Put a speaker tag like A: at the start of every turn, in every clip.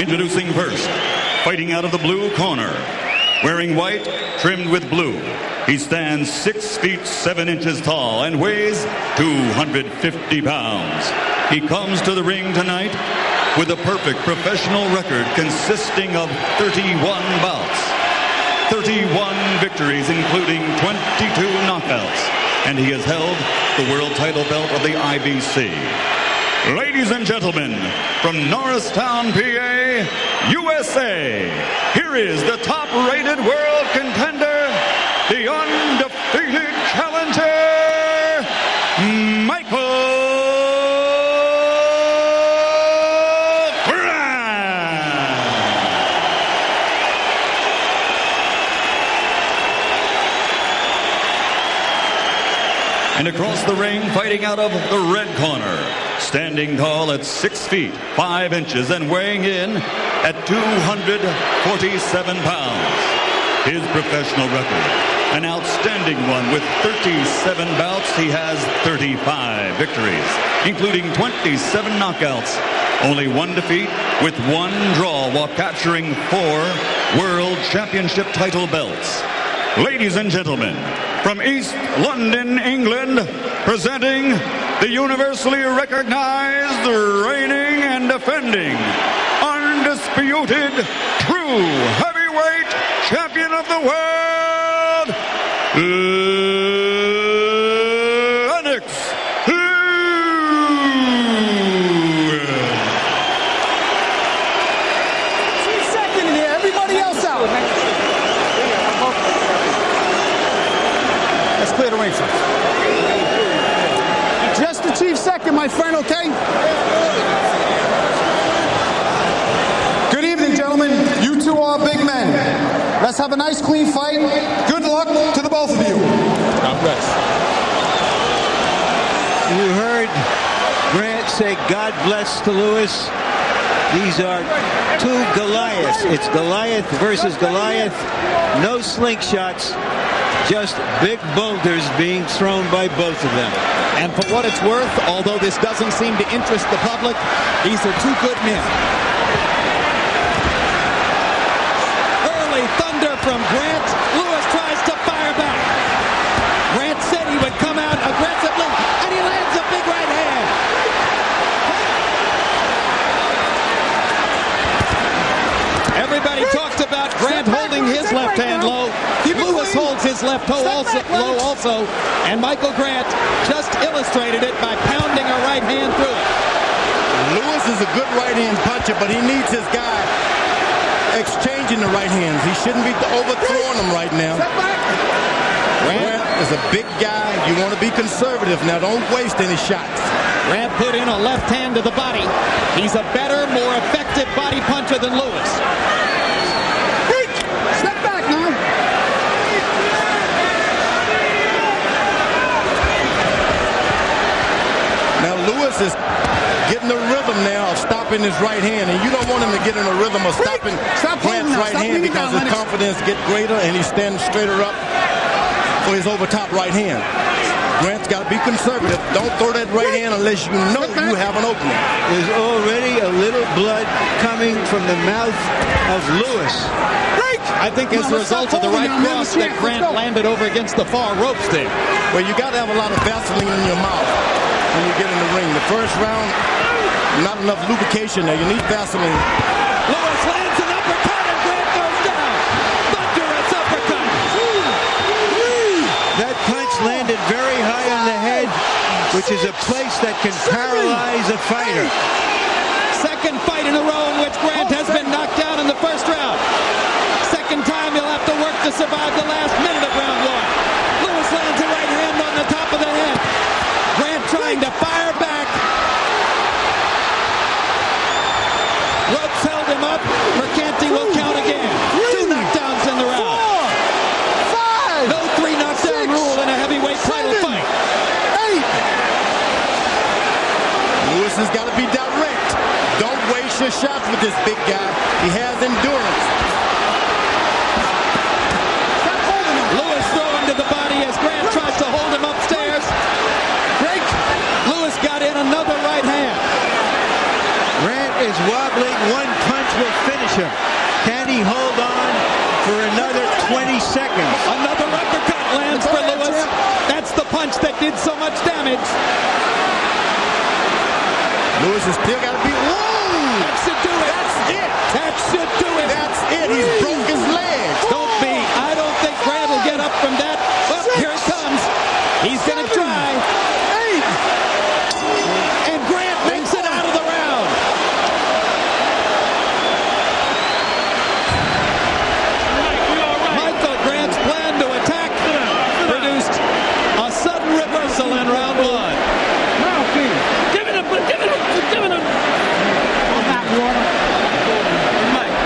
A: Introducing first, fighting out of the blue corner, wearing white trimmed with blue. He stands 6 feet 7 inches tall and weighs 250 pounds. He comes to the ring tonight with a perfect professional record consisting of 31 bouts, 31 victories, including 22 knockouts, and he has held the world title belt of the IBC. Ladies and gentlemen, from Norristown, PA, USA, here is the top-rated world contender, the undefeated challenger, Michael Grant. And across the ring, fighting out of the red corner, standing tall at 6 feet 5 inches and weighing in at 247 pounds. His professional record, an outstanding one with 37 bouts. He has 35 victories, including 27 knockouts, only 1 defeat with 1 draw while capturing 4 world championship title belts. Ladies and gentlemen, from East London, England, presenting the universally recognized, reigning and defending, undisputed, true heavyweight champion of the world, Lennox.
B: Second in here, everybody else out. Let's clear the ring first. Just the chief second, my friend, okay? Good evening, gentlemen. You two are big men. Let's have a nice, clean fight. Good luck to the both of you. God bless.
C: You heard Grant say God bless to Lewis. These are 2 Goliaths. It's Goliath versus Goliath. No slingshots, just big boulders being thrown by both of them.
D: And for what it's worth, although this doesn't seem to interest the public, these are 2 good men. Early thunder from Grant. Lewis tries to fire back. Grant said he would come out aggressively, and he lands a big right hand. Everybody talks about Grant holding his left hand low. Lewis holds his left toe low also, and Michael Grant just illustrated it by pounding a right hand through it.
E: Lewis is a good right hand puncher, but he needs his guy exchanging the right hands. He shouldn't be overthrowing them right now. Grant is a big guy. You want to be conservative. Now, don't waste any shots.
D: Grant put in a left hand to the body. He's a better, more effective body puncher than Lewis.
B: Step back now.
E: Now, Lewis is getting the rhythm now of stopping his right hand, and you don't want him to get in a rhythm of stopping Grant's right hand because his confidence gets greater and he's standing straighter up for his over top right hand. Grant's got to be conservative. Don't throw that right hand unless you know you have an opening.
C: There's already a little blood coming from the mouth of Lewis.
D: I think as a result of the right cross that Grant landed over against the far ropes there.
E: Well, you got to have a lot of Vaseline in your mouth when you get in the ring. The first round, not enough lubrication there. You need Vaseline.
D: Lewis lands an uppercut and Grant goes down. Thunderous uppercut.
C: That punch landed very high on the head, which is a place that can paralyze a fighter.
D: Second fight in a row in which Grant has been knocked down in the first round. Second time he'll have to work to survive the last minute of round 1. Lewis lands a right hand on the top of the head. Grant trying to fire back. Ropes held him up. Mercanti will count again. 2 knockdowns in the round.
B: 4, 5.
D: No 3 knockdown rule in a heavyweight title fight.
B: 8.
E: Lewis has got to be direct. Don't waste your shots with this big guy. He has endurance.
D: Lewis throwing to the body as Grant tries to hold him upstairs. Break. Lewis got in another right hand.
C: Grant is wobbling, 1 punch Lennox will finish him. Can he hold on for another 20 seconds?
D: Another uppercut lands for Lewis. That's the punch that did so much damage.
E: Lewis has still got to be. Whoa!
D: That should do it.
E: That's it.
D: That should do it.
E: That's it. He's broke his leg.
D: Don't be. I don't think Grant will get up from that. Well, here it comes. He's going to try. 8. And Grant makes it out of the round. Michael Grant's plan to attack produced a sudden reversal in round 1.
F: Give it up. Mike,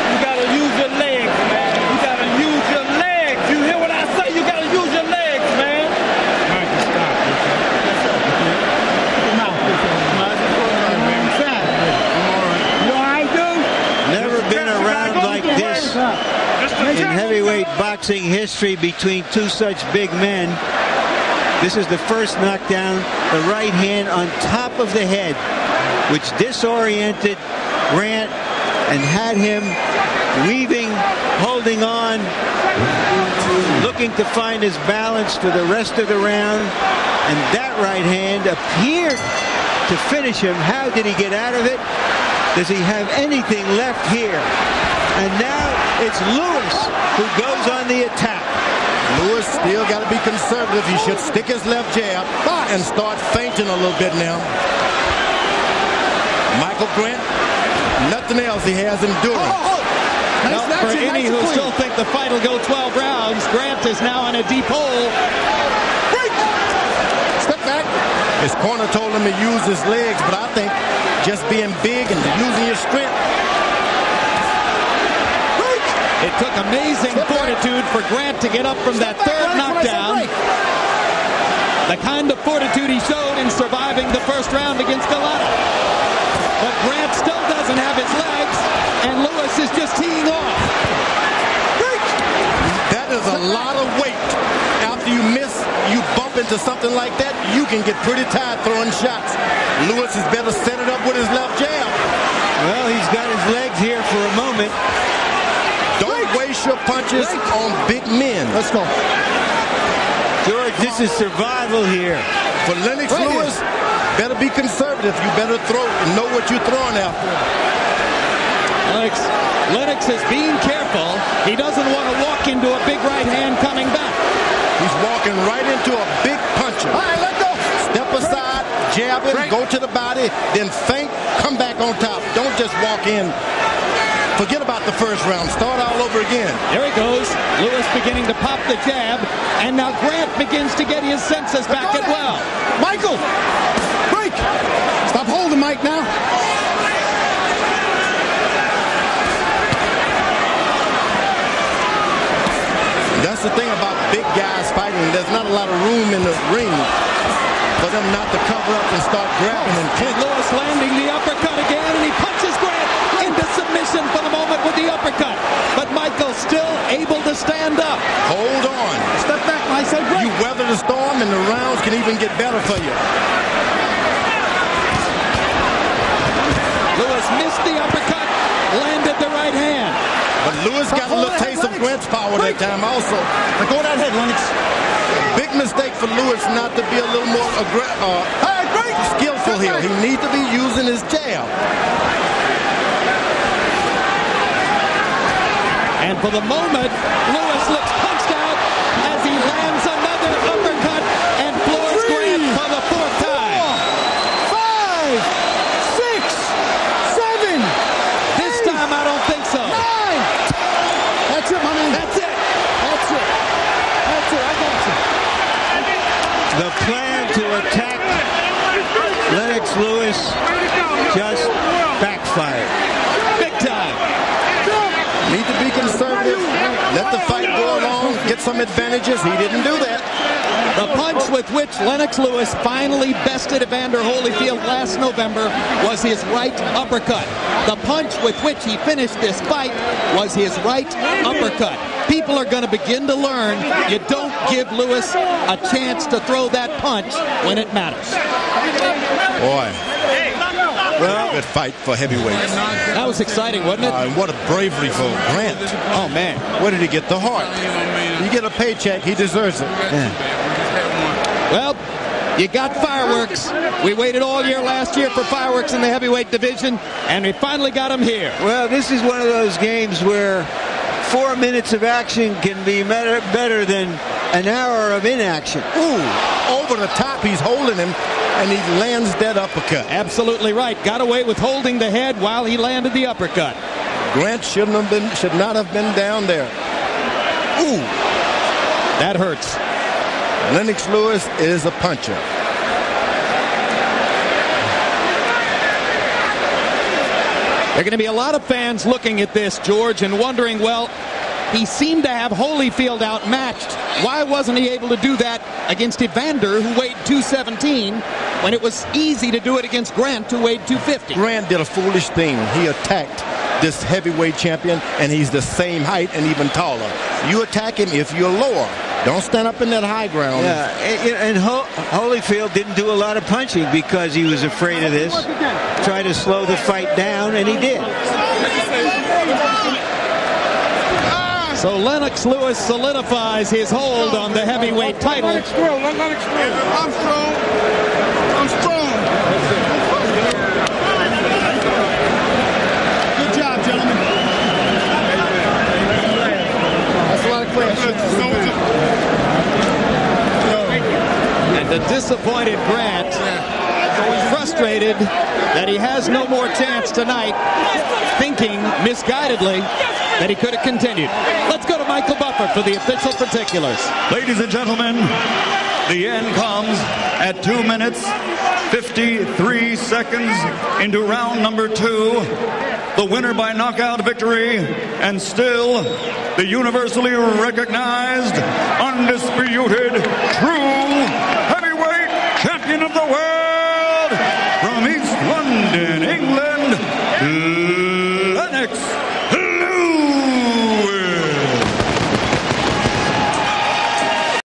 F: you gotta use your legs, man. You gotta use your legs. You hear what I say? You gotta use your legs, man.
C: Never been a round like this in heavyweight boxing history between two such big men. This is the first knockdown, the right hand on top of the head, which disoriented Grant and had him weaving, holding on, looking to find his balance for the rest of the round. And that right hand appeared to finish him. How did he get out of it? Does he have anything left here? And now it's Lewis who goes on the attack.
E: Lewis still got to be conservative. He should stick his left jab and start feinting a little bit now. Michael Grant, nothing else. He has endurance.
D: Well, for any who still think the fight will go 12 rounds, Grant is now in a deep hole.
E: Step back. His corner told him to use his legs, but I think just being big and using your strength.
D: It took amazing fortitude for Grant to get up from that third knockdown. The kind of fortitude he showed in surviving the first round against Goliath. But Grant still doesn't have his legs, and Lewis is just teeing off.
E: That is a lot of weight. After you miss, you bump into something like that, you can get pretty tired throwing shots. Lewis is better set it up with his left jab.
C: Well, he's got his legs here for a moment.
E: Don't waste your punches on big men. Let's go.
C: George, this is survival here.
E: For Lennox Lewis, better be conservative. You better know what you're throwing after.
D: Lennox is being careful. He doesn't want to walk into a big right hand coming back.
E: He's walking right into a big puncher. All right, let's go. Step aside, jab it, go to the body, then feint, come back on top. Don't just walk in. Forget about the first round. Start all over again.
D: There he goes. Lewis beginning to pop the jab. And now Grant begins to get his senses back as well.
B: Michael! Break! Stop holding, Mike, now.
E: That's the thing about big guys fighting. There's not a lot of room in the ring for them not to cover up and start grabbing and
D: And Lewis landing the uppercut again, and he punches Grant into submission for the moment with the uppercut. But Michael still able to stand up.
E: hold on.
B: Step back, I said break.
E: You weather the storm and the rounds can even get better for you.
D: Lewis missed the uppercut, landed the right hand.
E: But Lewis got a little taste of Grant's power that time also.
B: Let go of that head, Lennox.
E: Big mistake for Lewis not to be a little more skillful here. He needs to be using his jab.
D: And for the moment, Lewis looks punched out as he lands another uppercut and floors Grant for the fourth time.
B: 5, 6, 7.
D: This time I don't think so.
B: 9. That's it, my man.
D: That's it.
B: That's it. That's it. I got you.
C: The plan to attack Lennox Lewis just backfired.
D: Big time.
E: Need to be conservative. Let the fight go along. Get some advantages. He didn't do that.
D: The punch with which Lennox Lewis finally bested Evander Holyfield last November was his right uppercut. The punch with which he finished this fight was his right uppercut. People are going to begin to learn you don't give Lewis a chance to throw that punch when it matters.
E: Boy. Well, good fight for heavyweights.
D: That was exciting, wasn't it?
E: And what a bravery for Grant.
D: Oh, man.
E: Where did he get the heart? You get a paycheck, he deserves it.
D: Well, you got fireworks. We waited all year last year for fireworks in the heavyweight division, and we finally got them here.
C: Well, this is one of those games where 4 minutes of action can be better than an hour of inaction.
E: Ooh, over the top, he's holding him, and he lands that uppercut.
D: Absolutely right. Got away with holding the head while he landed the uppercut.
E: Grant should not have been down there. Ooh.
D: That hurts.
E: Lennox Lewis is a puncher.
D: There are going to be a lot of fans looking at this, George, and wondering, well, he seemed to have Holyfield outmatched. Why wasn't he able to do that against Evander, who weighed 217, when it was easy to do it against Grant, who weighed 250?
E: Grant did a foolish thing. He attacked this heavyweight champion, and he's the same height and even taller. You attack him if you're lower. Don't stand up in that high ground.
C: Yeah, and Holyfield didn't do a lot of punching because he was afraid of this. Tried to slow the fight down, and he did.
D: So Lennox Lewis solidifies his hold on the heavyweight title.
F: I'm strong. I'm strong.
B: Good job, gentlemen. That's a lot of clear shit.
D: And the disappointed Grant, frustrated that he has no more chance tonight, thinking misguidedly that he could have continued. Let's go to Michael Buffer for the official particulars.
A: Ladies and gentlemen, the end comes at 2 minutes, 53 seconds into round number 2. The winner by knockout victory, and still the universally recognized, undisputed, true heavyweight champion of the world, from East London, England, Lennox